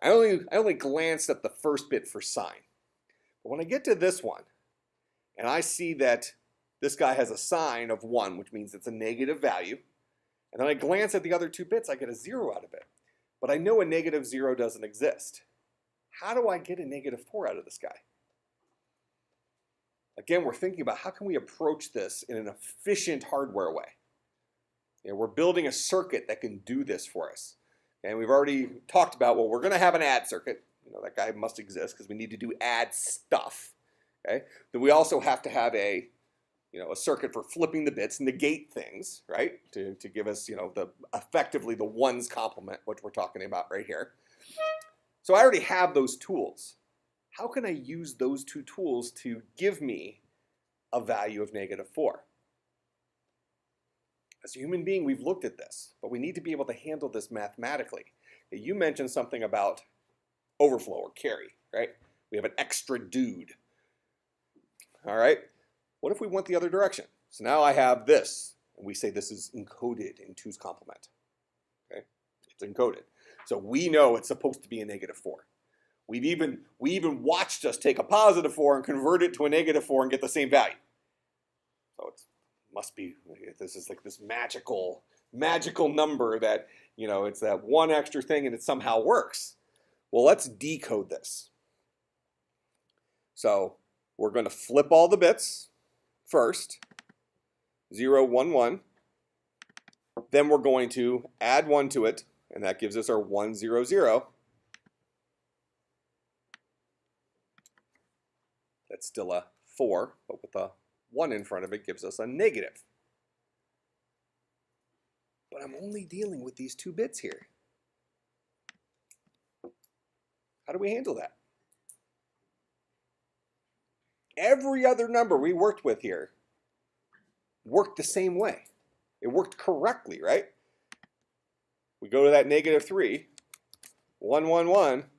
I only glanced at the first bit for sign. But when I get to this one, and I see that this guy has a sign of 1, which means it's a negative value, and then I glance at the other 2 bits, I get a 0 out of it. But I know a -0 doesn't exist. How do I get a -4 out of this guy? Again, we're thinking about how can we approach this in an efficient hardware way. We're building a circuit that can do this for us. And we've already talked about, well, we're going to have an add circuit. That guy must exist because we need to do add stuff. Okay? Then we also have to have a circuit for flipping the bits, negate things, right? To give us, effectively the 1's complement, which we're talking about right here. So I already have those tools. How can I use those 2 tools to give me a value of -4? As a human being, we've looked at this, but we need to be able to handle this mathematically. You mentioned something about overflow or carry, right? We have an extra dude. All right, what if we went the other direction? So now I have this, and we say this is encoded in 2's complement. Okay, it's encoded. So we know it's supposed to be a -4. We even watched us take a +4 and convert it to a -4 and get the same value. So it must be, this is like this magical number that, it's that one extra thing and it somehow works. Well, let's decode this. So we're going to flip all the bits first. 0, 1, 1. Then we're going to add 1 to it, and that gives us our 1, 0, 0. That's still a 4, but with a 1 in front of it gives us a negative. But I'm only dealing with these 2 bits here. How do we handle that? Every other number we worked with here worked the same way. It worked correctly, right? We go to that -3, 1, 1, 1.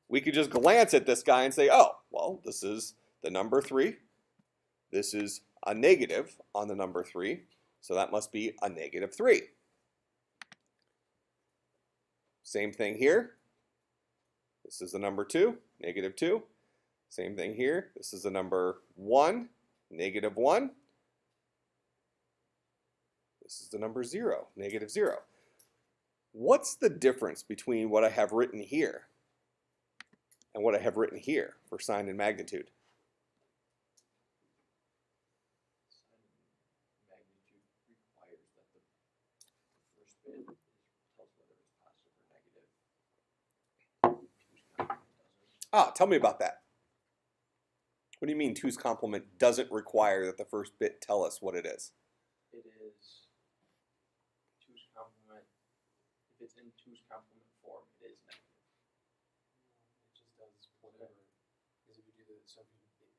We could just glance at this guy and say, oh, well, this is the number 3. This is a negative on the number 3. So that must be a -3. Same thing here. This is the number 2, -2. Same thing here. This is the number 1, -1. This is the number 0, -0. What's the difference between what I have written here and what I have written here for sign and magnitude? Ah, tell me about that. What do you mean 2's complement doesn't require that the first bit tell us what it is? It is 2's complement. If it's in 2's complement form, it is negative. It just does whatever. Because if you do this, so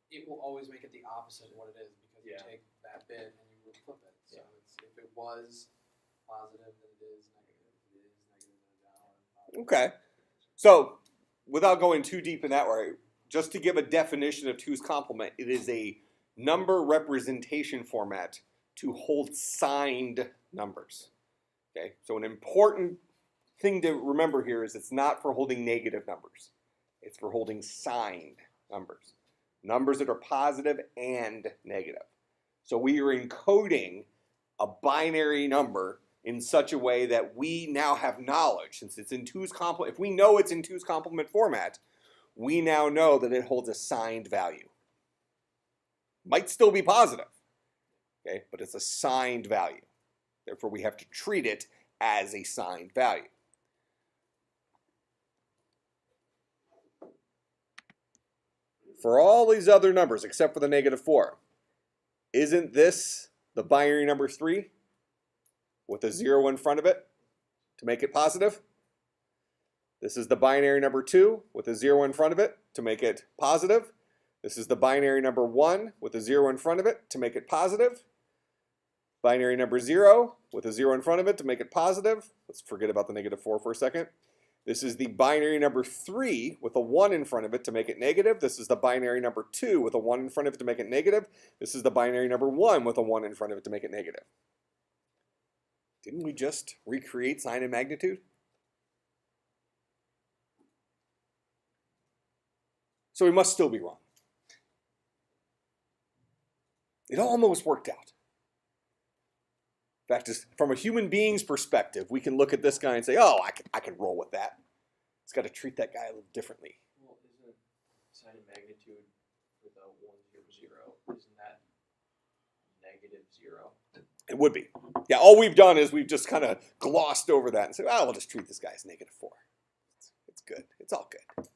it will always make it the opposite of what it is because you take that bit and you flip it. So it's, if it was positive, then it is negative. If it is negative, then it's Okay. So, without going too deep in that way, just to give a definition of 2's complement, it is a number representation format to hold signed numbers. Okay, so an important thing to remember here is it's not for holding negative numbers. It's for holding signed numbers. Numbers that are positive and negative. So we are encoding a binary number in such a way that we now have knowledge, since it's in 2's complement. If we know it's in 2's complement format, we now know that it holds a signed value. Might still be positive, okay, but it's a signed value. Therefore, we have to treat it as a signed value. For all these other numbers, except for the -4, isn't this the binary number 3 with a 0 in front of it to make it positive? This is the binary number 2 with a 0 in front of it to make it positive. This is the binary number 1 with a 0 in front of it to make it positive. Binary number 0 with a 0 in front of it to make it positive. Let's forget about the -4 for a second. This is the binary number 3 with a 1 in front of it to make it negative. This is the binary number 2 with a 1 in front of it to make it negative. This is the binary number 1 with a 1 in front of it to make it negative. Didn't we just recreate sign and magnitude? So we must still be wrong. It almost worked out. In fact, from a human being's perspective, we can look at this guy and say, oh, I can roll with that. It's got to treat that guy a little differently. Well, isn't sign and magnitude with a 1, 0, 0, isn't that -0? It would be. Yeah, all we've done is we've just kind of glossed over that and said, oh, we'll just treat this guy as -4. It's good. It's all good.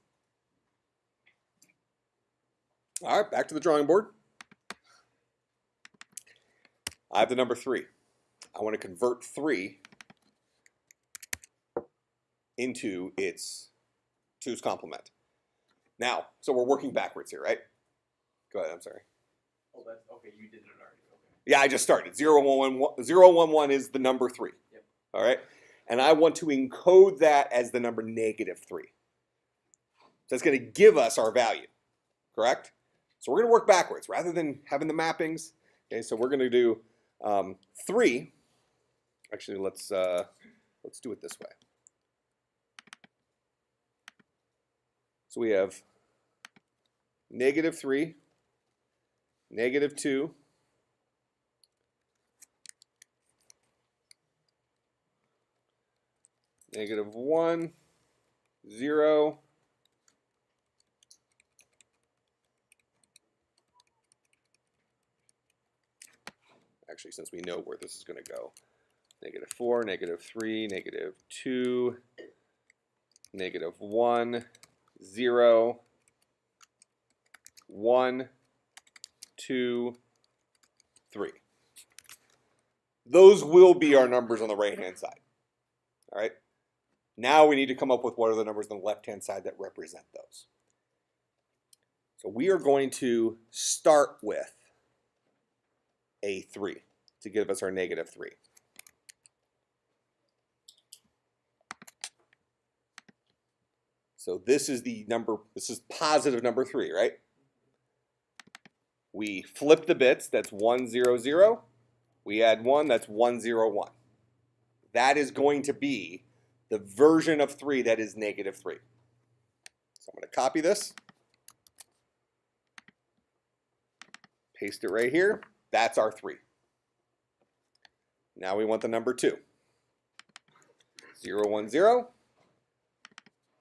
All right, back to the drawing board. I have the number 3. I want to convert 3 into its 2's complement. Now, so we're working backwards here, right? Go ahead, I'm sorry. Oh, that's okay. You did it already. Okay. Yeah, I just started. 0, 1, 1, 0, 1, 1 is the number 3. Yep. All right? And I want to encode that as the number -3. So it's going to give us our value, correct? So we're going to work backwards rather than having the mappings. Okay, so we're going to do 3. Actually, let's do it this way. So we have -3, -2, -1, 0, actually, since we know where this is going to go, -4, -3, -2, -1, 0, 1, 2, 3. Those will be our numbers on the right-hand side. All right. Now we need to come up with what are the numbers on the left-hand side that represent those. So we are going to start with a 3 to give us our -3. So this is the number, this is positive number 3, right? We flip the bits, that's 1, 0, 0. We add 1, that's 1, 0, 1. That is going to be the version of 3 that is -3. So I'm going to copy this, paste it right here. That's our 3. Now we want the number 2. 0, 1, 0.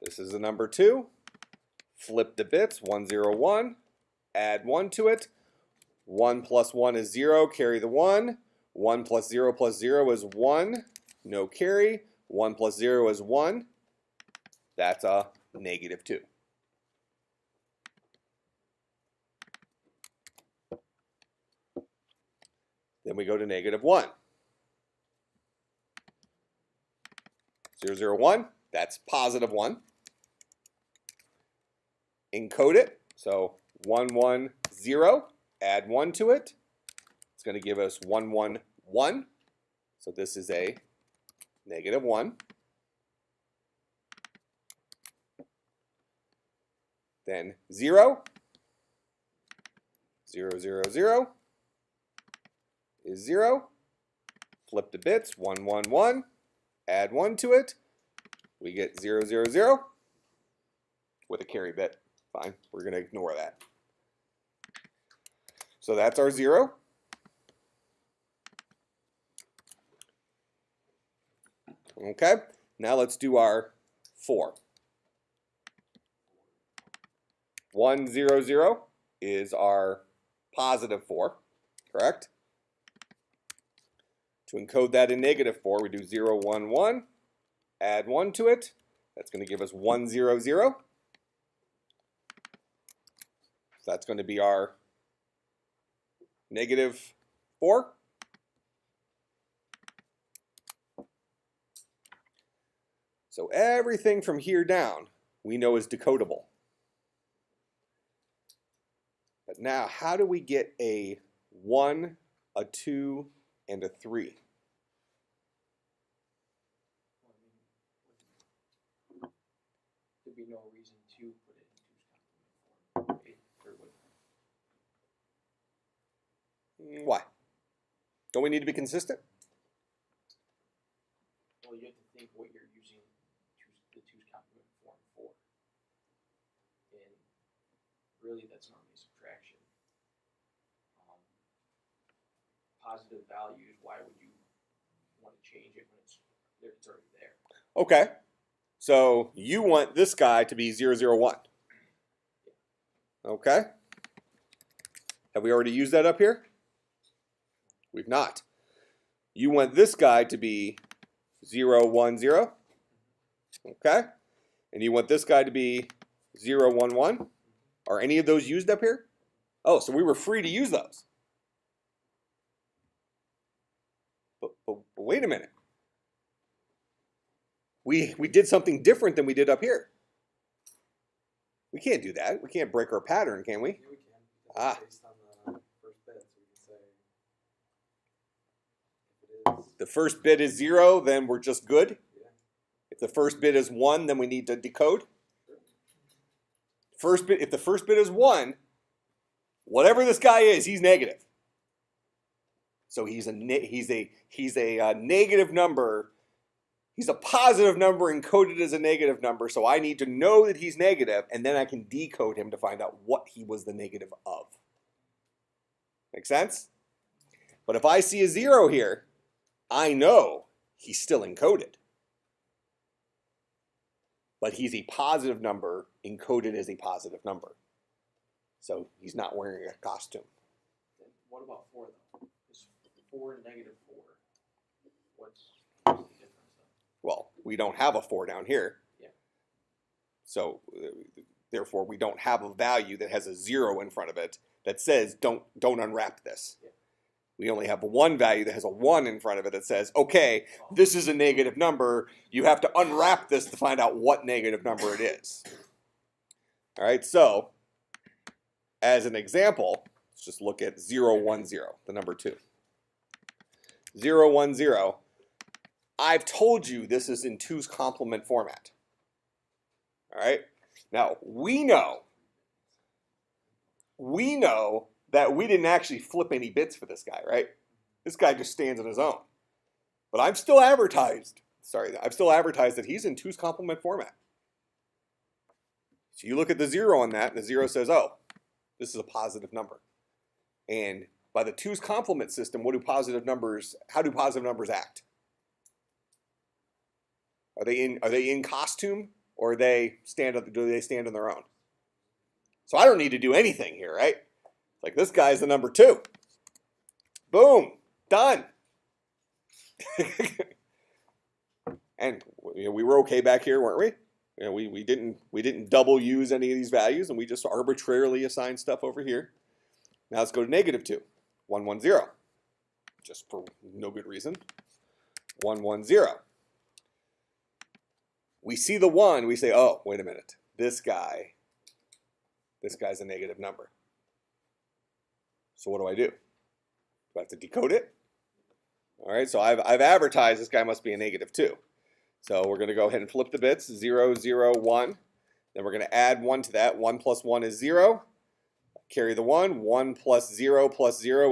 This is the number 2. Flip the bits, 1, 0, 1. Add 1 to it. 1 plus 1 is 0, carry the 1. 1 plus 0 is 1, no carry. 1 plus 0 is 1. That's a -2. Then we go to -1. 0, 0, 1, that's positive 1. Encode it, so 1, 1, 0, add 1 to it. It's going to give us 1, 1, 1. So this is a -1. Then 0, 0, 0, 0 is 0. Flip the bits, 1, 1, 1. Add 1 to it. We get 0, 0, 0 with a carry bit. Fine, we're going to ignore that. So that's our 0. Okay, now let's do our 4. 1, 0, 0 is our positive 4, correct? To encode that in -4, we do 0, 1, 1, add 1 to it. That's going to give us 1, 0, 0. So that's going to be our -4. So everything from here down we know is decodable. But now, how do we get a 1, a 2, and a 3? There'd be no reason to put it in 2's complement form. There would. Why? Don't we need to be consistent? Well, you have to think what you're using the 2's complement form for. And really, that's normally subtraction. Positive values, why would you want to change it when it's already there? Okay. So you want this guy to be 0, 0, 1. Okay. Have we already used that up here? We've not. You want this guy to be 0, 1, 0. Okay. And you want this guy to be 0, 1, 1. Are any of those used up here? Oh, so we were free to use those. But wait a minute. We did something different than we did up here. We can't do that. We can't break our pattern, can we? Yeah, we can. Ah. Based on the first bit, so we can say if it is. The first bit is 0, then we're just good. Yeah. If the first bit is 1, then we need to decode. Sure. If the first bit is 1, whatever this guy is, he's negative. So he's a negative number. He's a positive number encoded as a negative number. So I need to know that he's negative, and then I can decode him to find out what he was the negative of. Make sense? But if I see a 0 here, I know he's still encoded. But he's a positive number encoded as a positive number. So he's not wearing a costume. Then what about 4 though? Is 4 and -4? What's the difference though? Well, we don't have a 4 down here. Yeah. So therefore we don't have a value that has a 0 in front of it that says don't unwrap this. Yeah. We only have one value that has a 1 in front of it that says, okay, this is a negative number. You have to unwrap this to find out what negative number it is. All right, so as an example, let's just look at 0, 1, 0, the number 2. 0, 1, 0. I've told you this is in 2's complement format. All right, now we know that we didn't actually flip any bits for this guy, right? This guy just stands on his own. But I've still advertised that he's in 2's complement format. So you look at the 0 on that, and the 0 says, oh, this is a positive number. And by the 2's complement system, how do positive numbers act? Are they in costume, or do they stand on their own? So I don't need to do anything here, right? Like, this guy's the number 2. Boom, done. And we were okay back here, weren't we? We didn't double use any of these values, and we just arbitrarily assigned stuff over here. Now let's go to -2. 1, 1, 0. Just for no good reason. 1, 1, 0. We see the 1, we say, oh, wait a minute. This guy's a negative number. So what do? Do I have to decode it? All right, so I've advertised this guy must be a -2. So we're going to go ahead and flip the bits, 0, 0, 1. Then we're going to add 1 to that. 1 plus 1 is 0. Carry the 1. 1 plus 0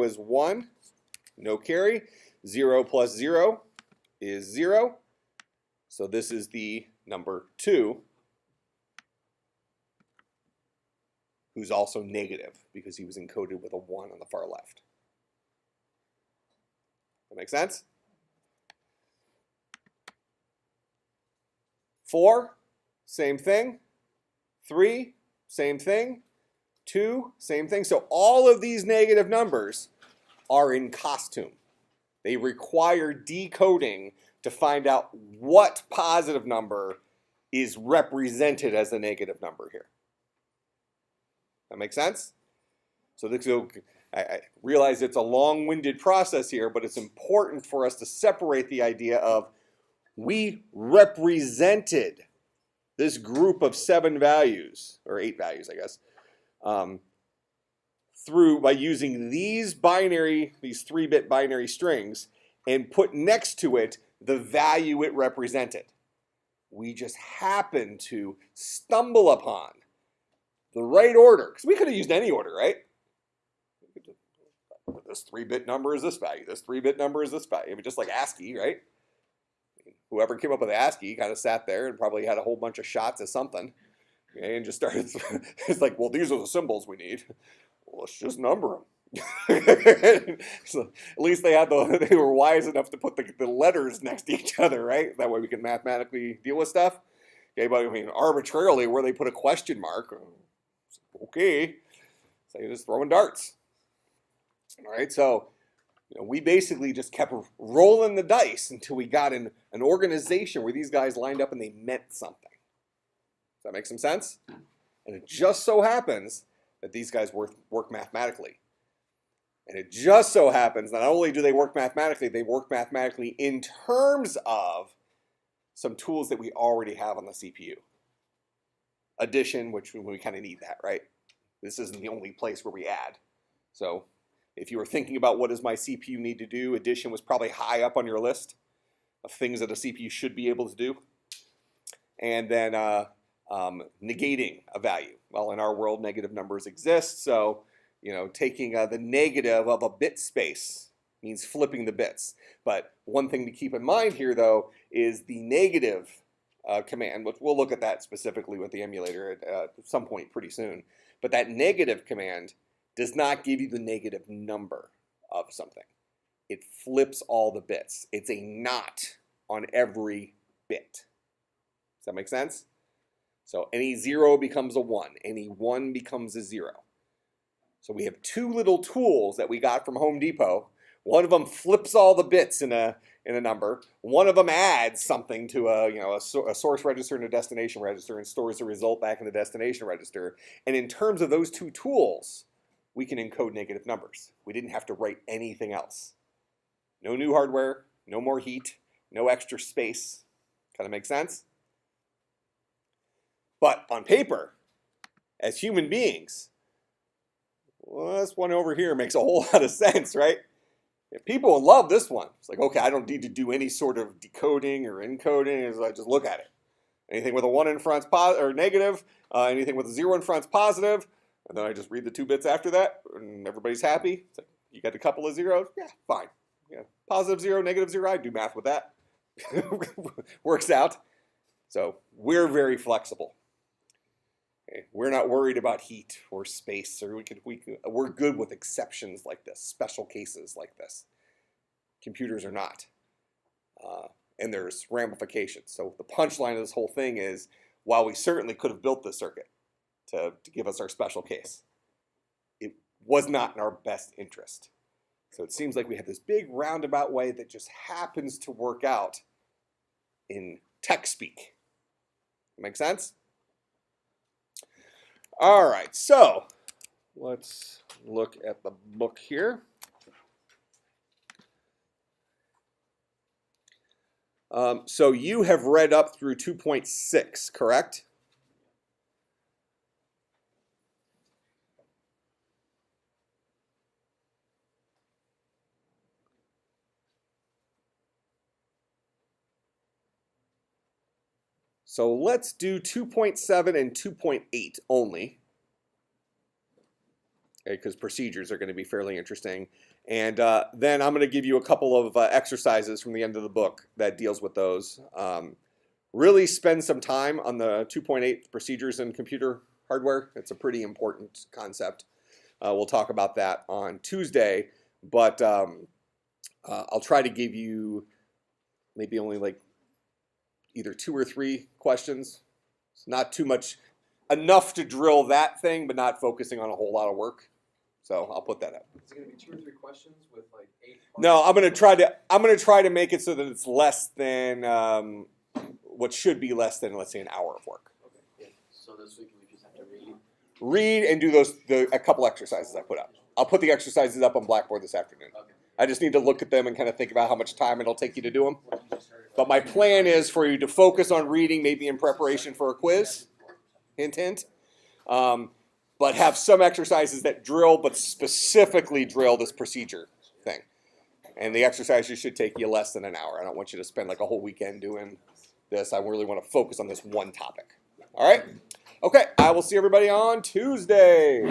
is 1. No carry. 0 plus 0 is 0. So this is the number 2, who's also negative because he was encoded with a 1 on the far left. That make sense? 4, same thing. 3, same thing. 2, same thing. So all of these negative numbers are in costume. They require decoding to find out what positive number is represented as a negative number here. That make sense? So I realize it's a long-winded process here, but it's important for us to separate the idea of we represented this group of 7 values, or 8 values, I guess, by using these 3-bit binary strings, and put next to it the value it represented. We just happened to stumble upon the right order, because we could have used any order, right? This 3-bit number is this value. This 3-bit number is this value. I mean, just like ASCII, right? Whoever came up with ASCII kind of sat there and probably had a whole bunch of shots of something, okay, and just started. It's like, well, these are the symbols we need. Well, let's just number them. So at least they were wise enough to put the letters next to each other, right? That way we can mathematically deal with stuff. Okay, but I mean, arbitrarily, where they put a question mark, okay, so you're just throwing darts. All right, so we basically just kept rolling the dice until we got in an organization where these guys lined up and they meant something. Does that make some sense? And it just so happens that these guys work mathematically. And it just so happens that not only do they work mathematically, they work mathematically in terms of some tools that we already have on the CPU. Addition, which we kind of need that, right? This isn't the only place where we add. So if you were thinking about what does my CPU need to do, addition was probably high up on your list of things that a CPU should be able to do. And then negating a value. Well, in our world, negative numbers exist, so taking the negative of a bit space means flipping the bits. But one thing to keep in mind here, though, is the negative command, which we'll look at that specifically with the emulator at some point pretty soon. But that negative command does not give you the negative number of something. It flips all the bits. It's a not on every bit. Does that make sense? So any 0 becomes a 1. Any 1 becomes a 0. So we have 2 little tools that we got from Home Depot One of them flips all the bits in a number. One of them adds something to a source register and a destination register and stores the result back in the destination register. And in terms of those two tools, we can encode negative numbers. We didn't have to write anything else. No new hardware, no more heat, no extra space. Kind of make sense? But on paper, as human beings, well, this one over here makes a whole lot of sense, right? People will love this one. It's like, okay, I don't need to do any sort of decoding or encoding. I just look at it. Anything with a 1 in front's negative, anything with a 0 in front's positive, and then I just read the 2 bits after that, and everybody's happy. It's like, you got a couple of zeros? Yeah, fine. Yeah, positive 0, negative 0, I do math with that. Works out. So we're very flexible. Okay? We're not worried about heat or space, or we're good with exceptions like this, special cases like this. Computers are not. And there's ramifications. So the punchline of this whole thing is, while we certainly could have built this circuit to give us our special case, it was not in our best interest. So it seems like we have this big roundabout way that just happens to work out in tech speak. Make sense? All right, so let's look at the book here. So you have read up through 2.6, correct? So let's do 2.7 and 2.8 only. Okay, because procedures are going to be fairly interesting. And then I'm going to give you a couple of exercises from the end of the book that deals with those. Really spend some time on the 2.8 procedures in computer hardware. It's a pretty important concept. We'll talk about that on Tuesday, but I'll try to give you maybe only like either 2 or 3 questions. It's not too much, enough to drill that thing, but not focusing on a whole lot of work. So I'll put that up. Is it going to be 2 or 3 questions with like 8 parts? No, I'm gonna try to make it so that it's less than what should be less than, let's say, an hour of work. Okay. Yeah. So this week we just have to read. Read and do a couple exercises I put up. I'll put the exercises up on Blackboard this afternoon. Okay. I just need to look at them and kind of think about how much time it'll take you to do them. But my plan is for you to focus on reading, maybe in preparation for a quiz. Hint, hint. But have some exercises that drill, but specifically drill this procedure thing. And the exercises should take you less than an hour. I don't want you to spend like a whole weekend doing this. I really want to focus on this one topic. All right? Okay, I will see everybody on Tuesday.